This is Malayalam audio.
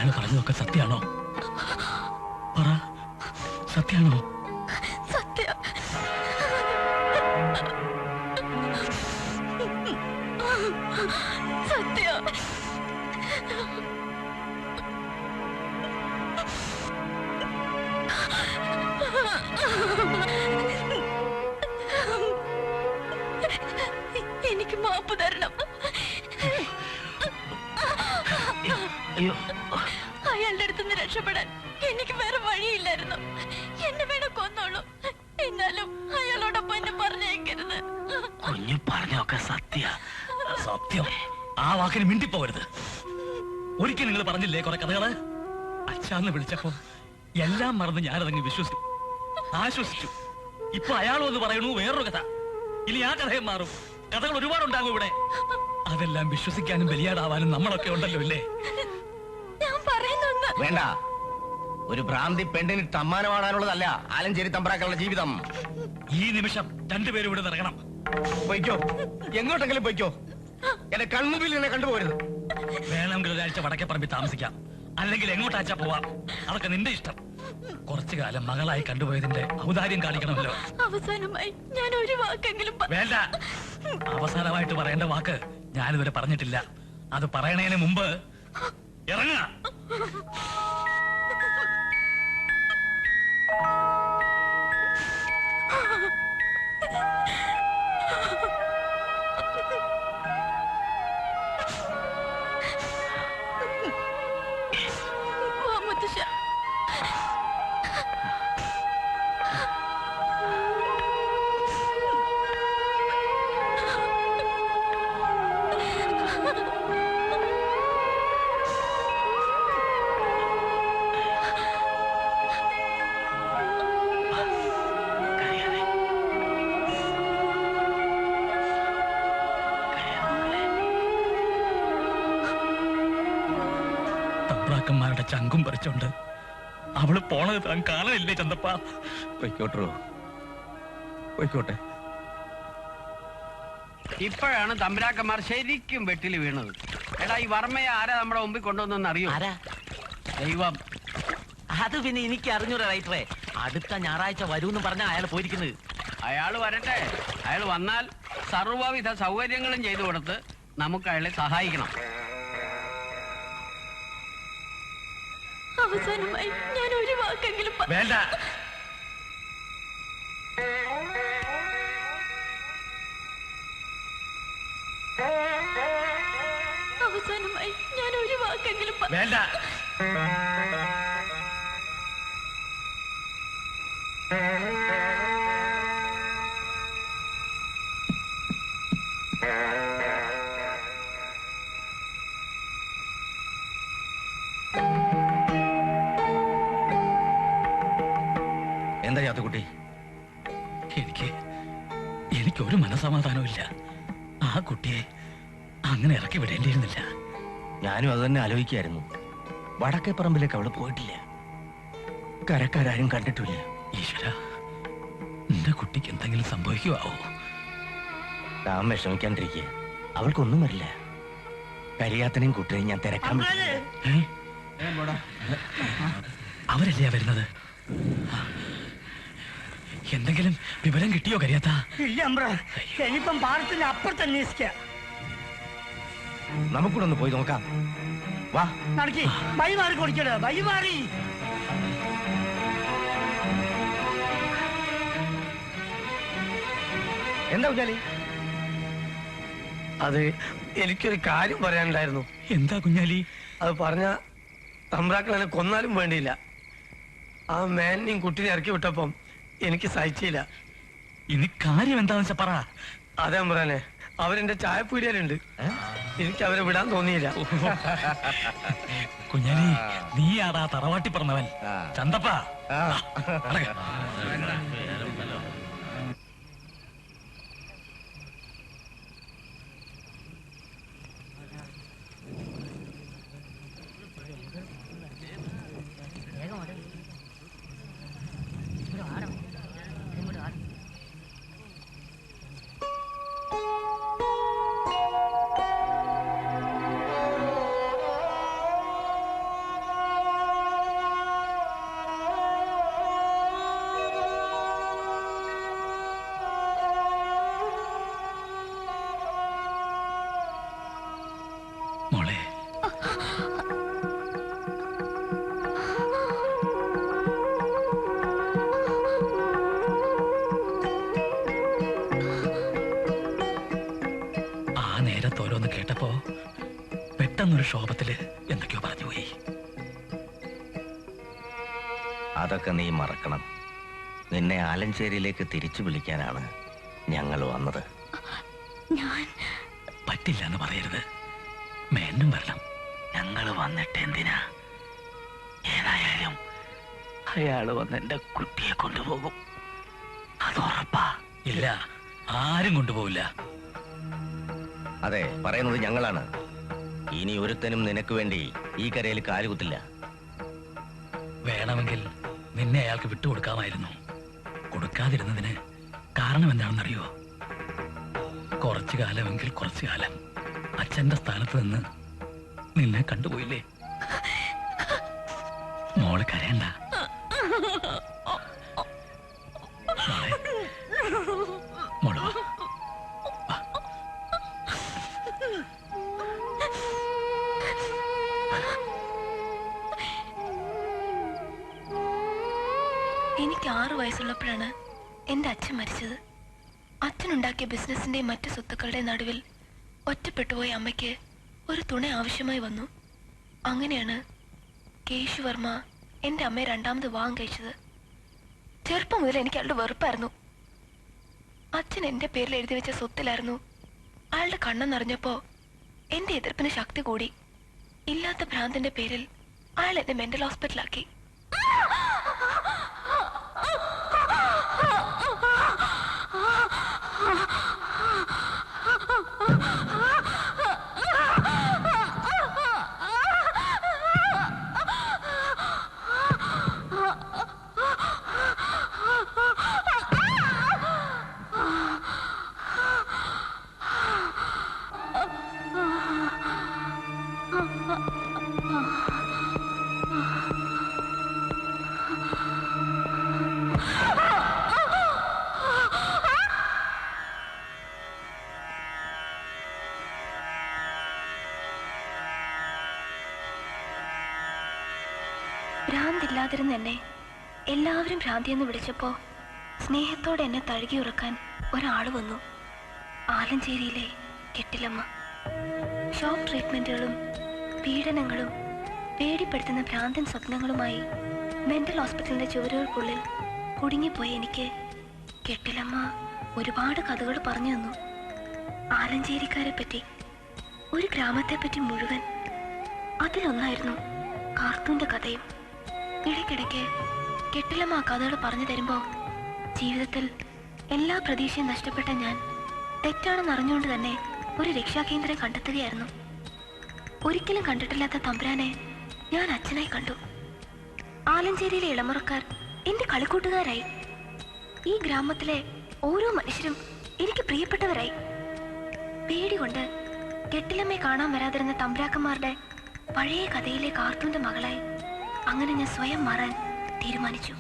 അയാൾ പറഞ്ഞതൊക്കെ സത്യാണോ? പറ, സത്യാണോ? സത്യം. സത്യം. എനിക്ക് മാപ്പ് തരണം. അയാളുടെ അടുത്തുനിന്ന് രക്ഷപ്പെടാൻ എനിക്ക് വേറെ വഴിയില്ലായിരുന്നു. എന്നെ വേണം കൊന്നോളൂ, എന്നാലും അയാളോടൊപ്പം എന്നെ പറഞ്ഞേക്കരുത്. കുഞ്ഞു പറഞ്ഞൊക്കെ സത്യം. ആ വാക്കിന് മിണ്ടിപ്പോകരുത്. ഒരിക്കൽ നിങ്ങൾ പറഞ്ഞില്ലേ കുറെ കഥകള്? അച്ഛാന്ന് വിളിച്ചപ്പോ എല്ലാം മറന്ന് ഞാനതങ്ങ് ആശ്വസിച്ചു. ഇപ്പൊ അയാളും എന്ന് പറയണു വേറൊരു കഥ. ഇനി ആ കഥയും മാറും. കഥകൾ ഒരുപാടുണ്ടാകും ഇവിടെ. അതെല്ലാം വിശ്വസിക്കാനും ബലിയാടാവാനും നമ്മളൊക്കെ ഉണ്ടല്ലോ, ഇല്ലേ? ഞാൻ പറയുന്നൊന്ന് വേണ്ട. ഒരു ഭ്രാന്തി പെണ്ണിന് സമ്മാനമാണാനുള്ളതല്ല ആലഞ്ചേരി തമ്പ്രാക്കളുടെ ജീവിതം. ഈ നിമിഷം രണ്ടുപേരും ഇവിടെ ഇറങ്ങണം. പൊയ്ക്കോ, എങ്ങോട്ടെങ്കിലും പൊയ്ക്കോ. എന്റെ കൺമുമ്പിൽ എന്നെ കണ്ടുപോകരുത്. വേണമെങ്കിൽ ഒരാഴ്ച വടക്കേ പറമ്പിൽ താമസിക്കാം, അല്ലെങ്കിൽ എങ്ങോട്ടാച്ചാ പോവാം. അതൊക്കെ നിന്റെ ഇഷ്ടം. കുറച്ചു കാലം മകളായി കണ്ടുപോയതിന്റെ ഔദാര്യം കാണിക്കണമല്ലോ. അവസാനമായി ഞാൻ ഒരു വാക്കെങ്കിലും വേണ്ട. അവസാനമായിട്ട് പറയേണ്ട വാക്ക് ഞാനിതുവരെ പറഞ്ഞിട്ടില്ല. അത് പറയണതിന് മുമ്പ് ഇറങ്ങ. തമ്പ്രാക്കന്മാരുടെ ചങ്കും പറിച്ചോണ്ട് അവള് പോണത് താൻ കാണാനില്ലേ ചന്തപ്പ? പോയിക്കോട്ടെ. ഇപ്പോഴാണ് തമ്പുരാക്കന്മാർ ശരിക്കും വെട്ടിൽ വീണത്. എടാ, ഈ വർമ്മയെ ആരാ നമ്മുടെ മുമ്പിൽ കൊണ്ടുവന്നെന്ന് അറിയോ? ദൈവം. അത് പിന്നെ എനിക്ക് അറിഞ്ഞൂടാ റൈറ്ററെ. അടുത്ത ഞായറാഴ്ച വരൂന്ന് പറഞ്ഞാ അയാൾ പോയിരിക്കുന്നത്. അയാൾ വരട്ടെ. അയാൾ വന്നാൽ സർവ്വവിധ സൗകര്യങ്ങളും ചെയ്തു കൊടുത്ത് നമുക്ക് അയാളെ സഹായിക്കണം. അവസാനമായി ഞാൻ ഒരു വാക്കെങ്കിലും വേണ്ട. അവസാനമായി ഞാൻ ഒരു വാക്കെങ്കിലും വേണ്ട. എന്താ ചാത്തുക്കുട്ടി? എനിക്കൊരു മനസമാധാനവും ഇല്ല. ആ കുട്ടിയെ അങ്ങനെ ഇറക്കി വിടേണ്ടിയിരുന്നില്ല. ഞാനും അത് തന്നെ ആലോചിക്കായിരുന്നു. വടക്കേ പറമ്പിലേക്ക് അവള് പോയിട്ടില്ല. കരക്കാരും കണ്ടിട്ടില്ല. ഈശ്വര, നിന്റെ കുട്ടിക്ക് എന്തെങ്കിലും സംഭവിക്കുവോ? താൻ വിഷമിക്കാണ്ടിരിക്കുക. അവൾക്കൊന്നും വരില്ല. കരിയാത്തനെയും കുട്ടിയെയും ഞാൻ തിരക്കാൻ. അവരല്ലേ വരുന്നത്? എന്തെങ്കിലും വിവരം കിട്ടിയോ കരിയാത്ത? ഇനിയിപ്പം പാടത്തിന്റെ അപ്പുറത്ത് അന്വേഷിക്കാം. നമുക്കൂടെ ഒന്ന് പോയി നോക്കാം. വാ, നടക്കി. വഴി മാറി കൊടുക്കണ, വഴി മാറി. എന്താ കുഞ്ഞാലി? അത് എനിക്കൊരു കാര്യം പറയാനുണ്ടായിരുന്നു. എന്താ കുഞ്ഞാലി? അത് പറഞ്ഞ തമ്പ്രാക്കളെ കൊന്നാലും വേണ്ടിയില്ല. ആ മേനെയും കുട്ടിനെ ഇറക്കി വിട്ടപ്പം എനിക്ക് സഹിച്ചില്ല. ഇനി കാര്യം എന്താന്ന് വെച്ചാ പറ. അതെ അമ്പ്രാനെ, അവരെന്റെ ചായപ്പീടിയാലുണ്ട്. എനിക്ക് അവരെ വിടാൻ തോന്നിയില്ല. കുഞ്ഞാലി, നീ ആടാ തറവാട്ടി പറഞ്ഞവൻ ചന്തപ്പ. പെട്ടെന്നൊരു ക്ഷോഭത്തില് എന്തൊക്കെയോ പറഞ്ഞുപോയി. അതൊക്കെ നീ മറക്കണം. നിന്നെ ആലഞ്ചേരിയിലേക്ക് തിരിച്ചു വിളിക്കാനാണ് ഞങ്ങൾ വന്നത്. ഞാൻ പറ്റില്ല എന്ന് പറയരുത്. മേനും വരണം. ഞങ്ങൾ വന്നിട്ട് എന്തിനാ? ഏതായാലും അയാൾ വന്ന് എന്റെ കുട്ടിയെ കൊണ്ടുപോകും. അത് ഉറപ്പാ. ഇല്ല, ആരും കൊണ്ടുപോവില്ല. അതെ, പറയുന്നത് ഞങ്ങളാണ്. ഇനി ഒരുത്തനും നിനക്ക് വേണ്ടി ഈ കരയിൽ കാലുകുത്തില്ല. വേണമെങ്കിൽ നിന്നെ അയാൾക്ക് വിട്ടുകൊടുക്കാമായിരുന്നു. കൊടുക്കാതിരുന്നതിന് കാരണം എന്താണെന്നറിയോ? കുറച്ചു കാലമെങ്കിൽ കുറച്ചു കാലം അച്ഛന്റെ സ്ഥാനത്ത് നിന്ന് നിന്നെ കണ്ടുപോയില്ലേ? മോള് കരയണ്ട. മോള് വാ. വാ. എനിക്ക് 6 വയസ്സുള്ളപ്പോഴാണ് എന്റെ അച്ഛൻ മരിച്ചത്. അച്ഛനുണ്ടാക്കിയ ബിസിനസിന്റെയും മറ്റു സ്വത്തുക്കളുടെ നടുവിൽ ഒറ്റപ്പെട്ടുപോയ അമ്മയ്ക്ക് ഒരു തുണ ആവശ്യമായി വന്നു. അങ്ങനെയാണ് കേശുവർമ്മ എന്റെ അമ്മയെ രണ്ടാമത് വിവാഹം കഴിച്ചത്. ചെറുപ്പം മുതൽ എനിക്ക് അയാളുടെ വെറുപ്പായിരുന്നു. അച്ഛൻ എന്റെ പേരിൽ എഴുതി വെച്ച സ്വത്തിലായിരുന്നു. അയാളുടെ കണ്ണെന്നറിഞ്ഞപ്പോ എന്റെ എതിർപ്പിന് ശക്തി കൂടി. ഇല്ലാത്ത ഭ്രാന്തിന്റെ പേരിൽ അയാൾ എന്നെ മെന്റൽ ഹോസ്പിറ്റലാക്കി. ഭ്രാന്തില്ലാതിരുന്ന എന്നെ എല്ലാവരും ഭ്രാന്തിയെന്ന് വിളിച്ചപ്പോ സ്നേഹത്തോടെ എന്നെ തഴുകി ഉറക്കാൻ ഒരാൾ വന്നു. ആലഞ്ചേരിയിലെ കെട്ടിലമ്മ. ഷോക്ക് ട്രീറ്റ്മെന്റുകളും പീഡനങ്ങളും പേടിപ്പെടുത്തുന്ന ഭ്രാന്തൻ സ്വപ്നങ്ങളുമായി മെന്റൽ ഹോസ്പിറ്റലിന്റെ ചുവരുകൾക്കുള്ളിൽ കുടുങ്ങിപ്പോയി എനിക്ക് കെട്ടിലമ്മ ഒരുപാട് കഥകൾ പറഞ്ഞു തന്നു. ആലഞ്ചേരിക്കാരെ പറ്റി, ഒരു ഗ്രാമത്തെ പറ്റി മുഴുവൻ. അതിലൊന്നായിരുന്നു കാർത്തൂന്റെ കഥയും. ഇടയ്ക്കിടയ്ക്ക് കെട്ടിലമ്മ ആ കഥകൾ പറഞ്ഞു തരുമ്പോൾ ജീവിതത്തിൽ എല്ലാ പ്രതീക്ഷയും നഷ്ടപ്പെട്ട ഞാൻ തെറ്റാണെന്ന് അറിഞ്ഞുകൊണ്ട് തന്നെ ഒരു രക്ഷാകേന്ദ്രം കണ്ടെത്തുകയായിരുന്നു. ഒരിക്കലും കണ്ടിട്ടില്ലാത്ത തമ്പുരാനെ ഞാൻ അച്ഛനായി കണ്ടു. ആലഞ്ചേരിയിലെ ഇളമുറക്കാർ എന്റെ കളിക്കൂട്ടുകാരായി. ഈ ഗ്രാമത്തിലെ ഓരോ മനുഷ്യരും എനിക്ക് പ്രിയപ്പെട്ടവരായി. പേടികൊണ്ട് കെട്ടിലമ്മയെ കാണാൻ വരാതിരുന്ന തമ്പുരാക്കന്മാരുടെ പഴയ കഥയിലെ കാർത്തൂന്റെ മകളായി അങ്ങനെ ഞാൻ സ്വയം മാറാൻ തീരുമാനിച്ചു.